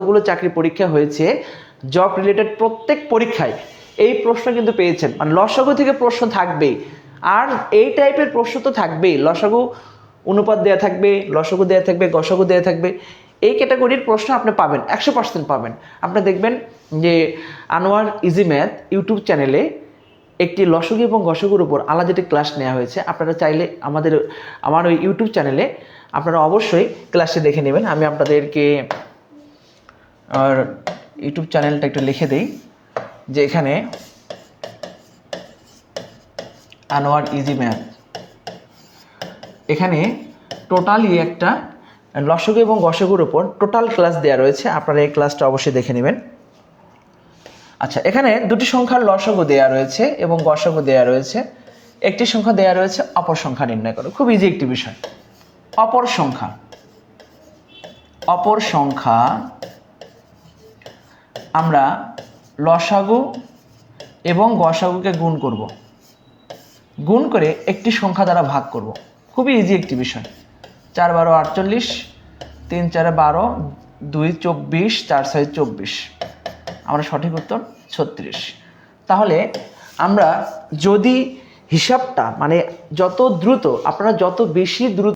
যতগুলো চাকরি পরীক্ষা হয়েছে জব রিলেটেড প্রত্যেক পরীক্ষায় এই প্রশ্ন কিন্তু পেয়েছেন, মানে লসাগু থেকে প্রশ্ন থাকবেই। আর এই টাইপের প্রশ্ন তো থাকবেই, লসাগু অনুপাত দেওয়া থাকবে, লসাগু দেওয়া থাকবে, গসাগু দেওয়া থাকবে। এই ক্যাটাগরির প্রশ্ন আপনি পাবেন, 100% পাবেন। আপনি দেখবেন যে আনোয়ার ইজি ম্যাথ ইউটিউব চ্যানেলে একটি লসাগু এবং গসাগুর উপর আলাদা একটি ক্লাস নেওয়া হয়েছে। আপনারা চাইলে আমার ওই ইউটিউব চ্যানেলে আপনারা অবশ্যই ক্লাসটি দেখে নেবেন। আমি আপনাদেরকে আর ইউটিউব চ্যানেলটা একটু লিখে দিই যে এখানে আনোয়ার ইজি ম্যাথ, এখানে টোটালি একটা লসাগু এবং গসাগুর উপর টোটাল ক্লাস দেওয়া রয়েছে, আপনারা এই ক্লাসটা অবশ্যই দেখে নেবেন। আচ্ছা, এখানে দুটি সংখ্যার লসাগু দেওয়া রয়েছে এবং গসাগু দেওয়া রয়েছে। একটি সংখ্যা দেওয়া রয়েছে অপর সংখ্যা নির্ণয় করো। খুব ইজি একটি বিষয়। অপর সংখ্যা আমরা লসাগু এবং গসাগুকে গুণ করব, গুণ করে একটি সংখ্যা দ্বারা ভাগ করব। খুবই ইজি একটি বিষয়। 4 12 48, 3 4 12, 2 24, 4 6 24, আমরা সঠিক উত্তর 36। তাহলে আমরা যদি হিসাবটা মানে যত দ্রুত, আপনারা যত বেশি দ্রুত